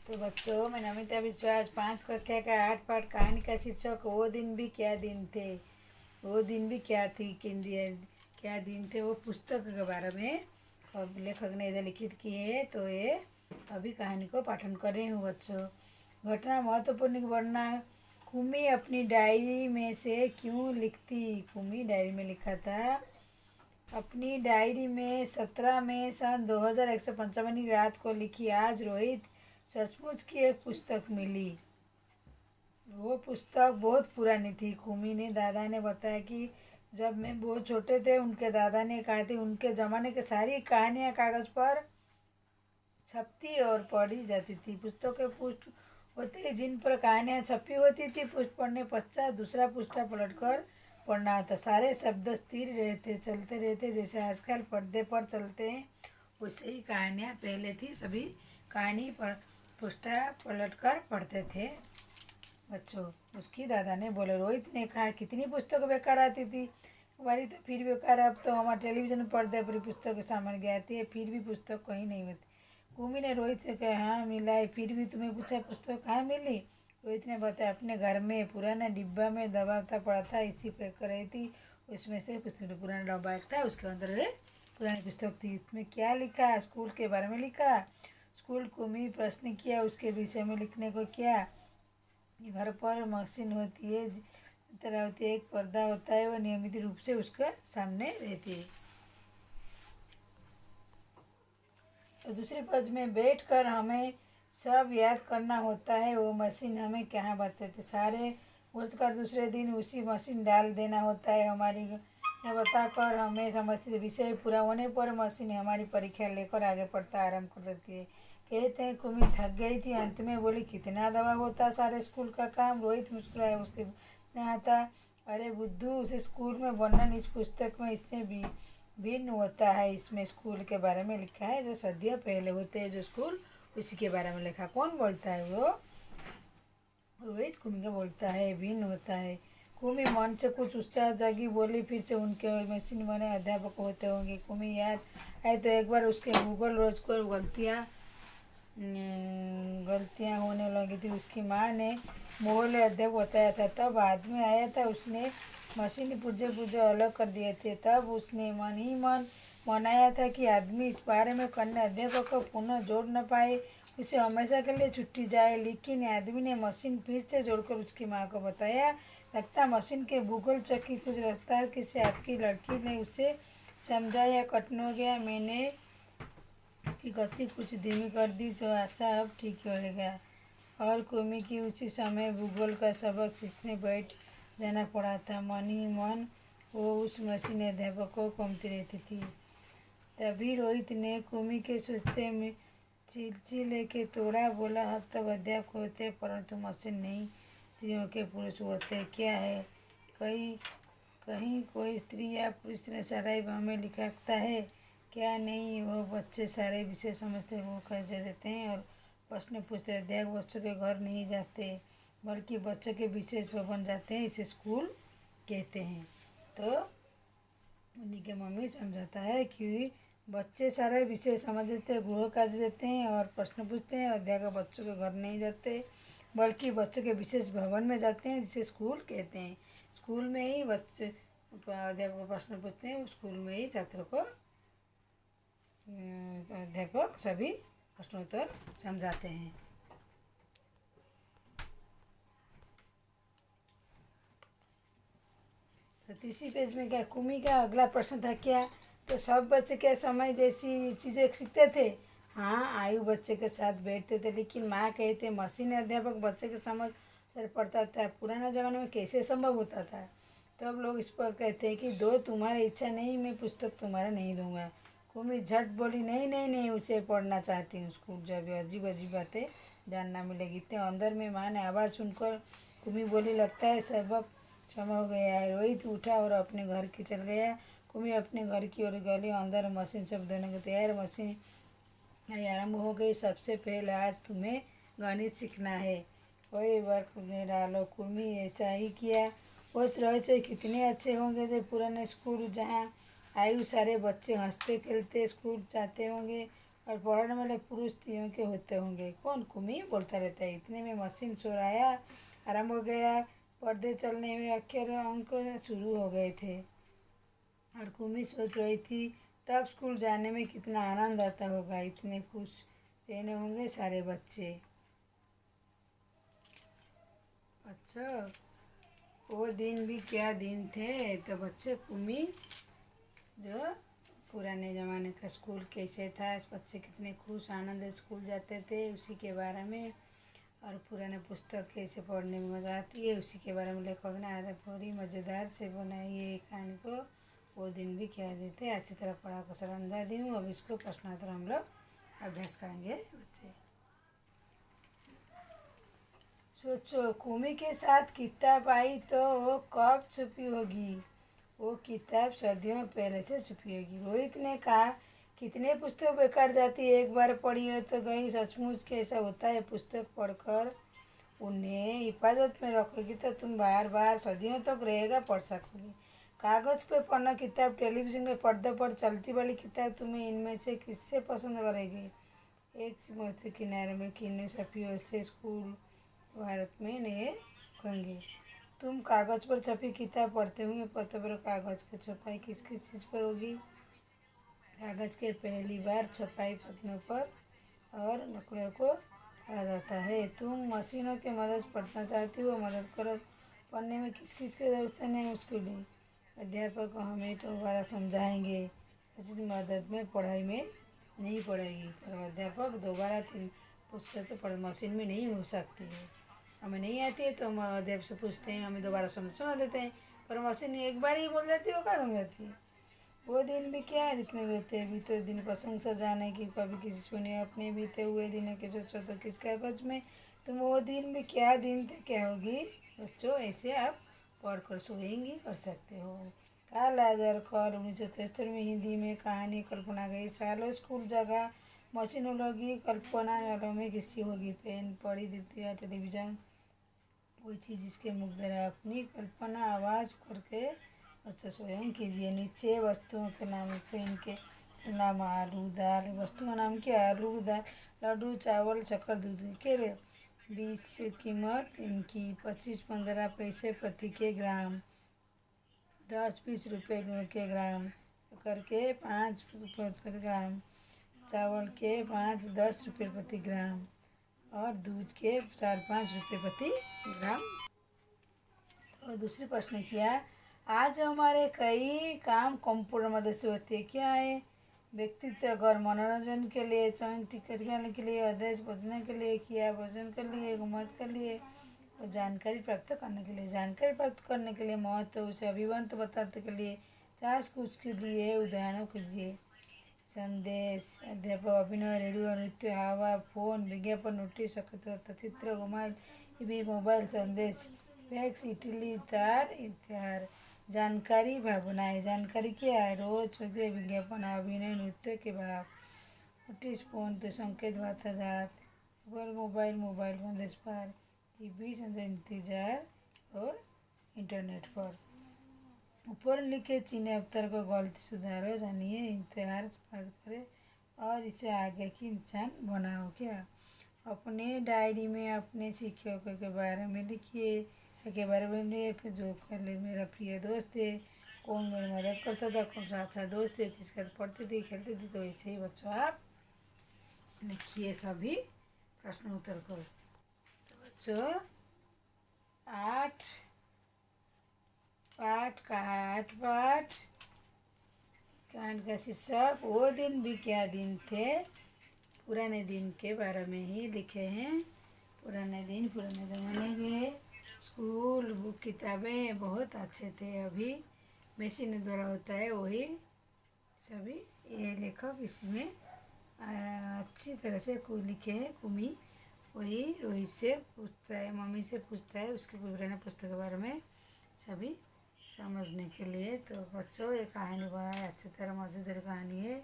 तो बच्चों, मैं नमिता विश्वास 5 कक्षा का 8 पाठ कहानी का शीर्षक वो दिन भी क्या दिन थे। वो दिन भी क्या थी क्या दिन थे, वो पुस्तक के बारे में अब लेखक ने इधर लिखित की है। तो ये अभी कहानी को पाठन कर रही हूँ बच्चों। घटना महत्वपूर्ण वर्णना कुमी अपनी डायरी में से क्यों लिखती। कुमी डायरी में लिखा था, अपनी डायरी में 17 मई सन 2155 की रात को लिखी, आज रोहित सचमुच की एक पुस्तक मिली। वो पुस्तक बहुत पुरानी थी। कुमी ने दादा ने बताया कि जब मैं बहुत छोटे थे, उनके दादा ने कहा थी उनके ज़माने की सारी कहानियाँ कागज़ पर छपती और पढ़ी जाती थी। पुस्तकों के पृष्ठ होते जिन पर कहानियाँ छपी होती थी, पृष्ठ पढ़ने पश्चात दूसरा पृष्ठा पलटकर पढ़ना होता। सारे शब्द स्थिर रहते, चलते रहते, जैसे आजकल पर्दे पर चलते हैं, वैसे ही कहानियाँ पहले थी। सभी कहानी पर पृष्ठा पलटकर पढ़ते थे बच्चों। उसकी दादा ने बोले, रोहित ने कहा, कितनी पुस्तक बेकार आती थी हमारी, तो फिर बेकार। अब तो हमारे टेलीविजन पर्दे पर पुस्तक सामान गए आती है, फिर भी पुस्तक कहीं नहीं होती। कुमी ने रोहित से कहा, हाँ मिला है। फिर भी तुम्हें पूछा पुस्तक कहाँ मिली। रोहित ने बताया, अपने घर में पुराना डिब्बा में दबाता पड़ा था, इसी पैक कर रही थी। उसमें से पुस्तक पुराना डब्बा था, उसके अंदर है पुरानी पुस्तक थी। इसमें क्या लिखा, स्कूल के बारे में लिखा। स्कूल कुमी प्रश्न किया, उसके विषय में लिखने को क्या। घर पर मशीन होती है, तरह होती है, एक पर्दा होता है, वो नियमित रूप से उसके सामने रहती है। तो दूसरे पक्ष में बैठकर हमें सब याद करना होता है। वो मशीन हमें क्या बताते, सारे वर्ष का दूसरे दिन उसी मशीन डाल देना होता है। हमारी यह बताकर हमें समझती है। विषय पूरा होने पर मशीन हमारी परीक्षा लेकर आगे पढ़ता आराम कर देती है। कहते हैं कुमी थक गई थी, अंत में बोली, कितना दबाव होता सारे स्कूल का काम। रोहित मुस्कुराया, उसके यहाँ था, अरे बुद्धू, उस स्कूल में वर्णन इस पुस्तक में इससे भी भिन्न होता है। इसमें स्कूल के बारे में लिखा है जो सदियों पहले होते हैं, जो स्कूल उसी के बारे में लिखा। कौन बोलता है वो? रोहित कुमी का बोलता है, भिन्न होता है। कुमी मन से कुछ उत्साह जागी, बोली, फिर से उनके मशीन बने अध्यापक होते होंगे। कुमी याद आए तो एक बार उसके गूगल रोज को गलतियाँ होने लगी थी। उसकी माँ ने मोहल्ले अध्यक्ष बताया था, तब आदमी आया था, उसने मशीन पुर्जे पुर्जे अलग कर दिए थे। तब उसने मन ही मन मनाया था कि आदमी इस बारे में करने अध्यापक को पुनः जोड़ न पाए, उसे हमेशा के लिए छुट्टी जाए। लेकिन आदमी ने मशीन फिर से जोड़कर उसकी माँ को बताया, लगता मशीन के भूगोल चक्की कुछ रफ्तार किसी आपकी लड़की ने उसे समझाया, कठिन हो गया। मैंने की गति कुछ धीमी कर दी, जो आशा अब ठीक होगा। और कुमी की उसी समय भूगोल का सबक सीखने बैठ जाना पड़ा था। मन ही मन वो उस मशीन अध्यापक को घूमती रहती थी। तभी रोहित ने कुमी के सोचते में चिलची लेके तोड़ा, बोला, अब तब अध्यापक होते परंतु मशीन नहीं, स्त्रियों के पुरुष होते। क्या है, कहीं कोई स्त्री या पुरुष ने सारा हमें लिखता है क्या? नहीं, वो बच्चे सारे विषय समझते वो कैसे देते हैं और प्रश्न पूछते। अध्यापक बच्चों के घर नहीं जाते, बल्कि बच्चों के विशेष भवन जाते हैं, इसे स्कूल कहते हैं। तो उन्हीं के मम्मी समझाता है कि बच्चे सारे विषय समझते हैं, गृह कार्य देते हैं और प्रश्न पूछते हैं। अध्यापक बच्चों के घर नहीं जाते, बल्कि बच्चों के विशेष भवन में जाते हैं, जिसे स्कूल कहते हैं। स्कूल में ही बच्चे अध्यापक प्रश्न पूछते हैं, स्कूल में ही छात्रों को अध्यापक सभी प्रश्नोत्तर समझाते हैं। तो तीसरी पेज में क्या, कुमी का अगला प्रश्न था, क्या तो सब बच्चे क्या समय जैसी चीज़ें सीखते थे? हाँ, आयु बच्चे के साथ बैठते थे, लेकिन माँ कहते मशीन अध्यापक बच्चे के समझ सर पड़ता था। पुराना ज़माने में कैसे संभव होता था? तो अब लोग इस पर कहते हैं कि दो तुम्हारी इच्छा नहीं, मैं पुस्तक तुम्हारा नहीं दूंगा। कुमी झट बोली, नहीं नहीं नहीं, उसे पढ़ना चाहती हूँ, स्कूल जब अजीब अजीब बातें जानना मिलेगी। इतने अंदर में माँ ने आवाज़ सुनकर कुमी बोली, लगता है सबक समय हो गया है। रोहित उठा और अपने घर की चल गया। कुमी अपने घर की ओर गली, अंदर मशीन सब दोनों को तैयार। मशीन आरम्भ हो गई। सबसे पहले आज तुम्हें गणित सीखना है, कोई वर्क में डालो। कुमी ऐसा ही किया। सोच रहे थे कितने अच्छे होंगे जो पुराने स्कूल, जहाँ आयु सारे बच्चे हंसते खेलते स्कूल जाते होंगे। और पढ़ने वाले पुरुष स्त्रियों के होते होंगे। कौन? कुमी बोलता रहता है। इतने में मशीन शोराया आरंभ हो गया। पर्दे चलने में अक्षर अंक शुरू हो गए थे और कुमी सोच रही थी तब स्कूल जाने में कितना आनंद आता होगा। इतने खुश रहने होंगे सारे बच्चे। अच्छा, वो दिन भी क्या दिन थे। तो बच्चे कुमी जो पुराने ज़माने का स्कूल कैसे था, बच्चे कितने खुश आनंद स्कूल जाते थे उसी के बारे में, और पुराने पुस्तक कैसे पढ़ने में मज़ा आती है उसी के बारे में लेखक ने बड़ी मज़ेदार से बनाई ये कहानी को। वो दिन भी क्या दिन थे। अच्छी तरह पढ़ा को समझा दी हूँ। अब इसको प्रश्नोत्तर हम लोग अभ्यास करेंगे बच्चे। सोचो, कुमी के साथ किताब आई तो वो कब छुपी होगी। वो किताब सदियों पहले से छुपी होगी। रोहित ने कहा, कितने पुस्तक बेकार जाती है, एक बार पढ़ी हो तो गई। सचमुच कैसा होता है, पुस्तक पढ़कर उन्हें हिफाजत में रखोगी तो तुम बार बार सदियों तक रहेगा पढ़ सकोगी। कागज़ पे पढ़ना किताब, टेलीविज़न में पर्दे पर चलती वाली किताब, तुम्हें इनमें से किससे पसंद करेगी। एक समुद्र किनारे में किन्ने सफियों से स्कूल भारत में नए कहेंगे। तुम कागज़ पर छपी किताब पढ़ते होंगे। पत्तों पर कागज़ की छपाई किस किस चीज़ पर होगी। कागज़ के पहली बार छपाई पन्नों पर और लकड़ियों को पढ़ा जाता है। तुम मशीनों की मदद से पढ़ना चाहती हो, मदद करो। पढ़ने में किस किस की जरूरत नहीं मुश्किल। अध्यापक हमें दोबारा समझाएंगे। ऐसी मदद में पढ़ाई में नहीं पड़ेगी, पर अध्यापक दोबारा 3 पूछते तो पढ़ मशीन में नहीं हो सकती है। हमें नहीं आती है तो हम अध्यापक से पूछते हैं, हमें दोबारा सुना देते हैं, पर मशीन एक बार ही बोल जाती है, वो क्या समझाती है। वो दिन भी क्या दिखने देते हैं। बीते दिन प्रशंसा जाने की कभी किसी सुने। अपने बीते हुए दिनों के सोचो तो किस कागज में। तुम वो दिन भी क्या दिन थे क्या होगी। बच्चों, ऐसे आप पढ़कर सोएंगी कर सकते हो। काल आजार कल 1973 में हिंदी में कहानी कल्पना गई। सालों स्कूल जगह मशीनों लगी। कल्पना वालों में किसकी होगी। पेन पढ़ी द्वितीय टेलीविज़न कोई चीज़ जिसके मुख द्वारा अपनी कल्पना आवाज़ करके बच्चों स्वयं कीजिए। नीचे वस्तुओं के नाम, पेन के नाम आलू दाल, वस्तुओं का नाम क्या, आलू दाल, लड्डू चावल शक्कर दूध के बीच कीमत इनकी 25-15 पैसे प्रति के ग्राम, 10-20 रुपये के ग्राम, शक्कर के 5 रुपये प्रति ग्राम, चावल के 5-10 रुपये प्रति ग्राम और दूध के 4-5 रुपये प्रति ग्राम। तो दूसरी प्रश्न किया, आज हमारे कई काम कंप्यूटर मदद से होते हैं। क्या है। व्यक्तित्व घर मनोरंजन के लिए, चयन टिकट करने के लिए, आदेश बचने के लिए, किया भोजन के लिए, घुमत के लिए और जानकारी प्राप्त करने के लिए। जानकारी प्राप्त करने के लिए, महत्व उसे अभिवंत बताने के लिए, चार्ज कुछ के लिए उदाहरणों के लिए। संदेश, अध्यापक, अभिनय, रेडियो, नृत्य, हवा, फोन, विज्ञापन, नोटिस, चित्र, मोबाइल संदेश, फैक्स, इटली, तार इत्यादि। जानकारी भावनाएं, जानकारी क्या है, रोज छोटे विज्ञापन, अभिनय, नृत्य के भाव, नोटिस, फोन तो संकेत वार्ताजात, मोबाइल संदेश पर, टीवी संदेश इंतजार और इंटरनेट पर। ऊपर लिखे चीनी अवतार को गलती सुधारो, जानिए, इंतजार करें और इसे आगे की निशान बनाओ। क्या। अपने डायरी में अपने शिक्षकों के बारे में लिखिए, के बारे में लिए, फिर जो कर ले मेरा प्रिय दोस्त है, कौन मेरी मदद करता था, कौन सा अच्छा दोस्त है, किसके साथ पढ़ती थी खेलती थी। तो ऐसे ही बच्चों आप लिखिए सभी प्रश्न उत्तर को। तो बच्चों 8 पाठ कहानी का शीर्षक वो दिन भी क्या दिन थे। पुराने दिन के बारे में ही लिखे हैं। पुराने दिन पुराने ज़माने के स्कूल बुक किताबें बहुत अच्छे थे। अभी मशीन द्वारा होता है वही सभी। ये लेखक इसमें अच्छी तरह से को लिखे हैं। कुमी वही रोहित से पूछता है, मम्मी से पूछता है उसके पुराने पुस्तक के बारे में सभी समझने के लिए। तो बच्चों ये कहानी बहुत अच्छी तरह मज़ेदार कहानी है।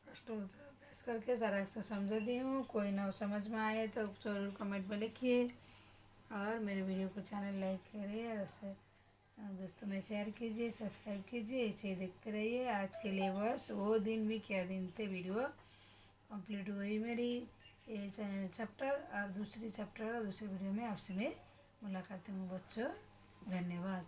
प्रश्नों अभ्यास करके सारा अक्सर समझा दी हूँ। कोई ना समझ में आए तो ज़रूर कमेंट में लिखिए और मेरे वीडियो को चैनल लाइक करिए और दोस्तों में शेयर कीजिए, सब्सक्राइब कीजिए। इसे देखते रहिए। आज के लिए बस वो दिन भी क्या दिन थे वीडियो कंप्लीट हुई मेरी ये चैप्टर। और दूसरी चैप्टर और दूसरी वीडियो में आपसे मैं मुलाकात हूँ बच्चों। धन्यवाद।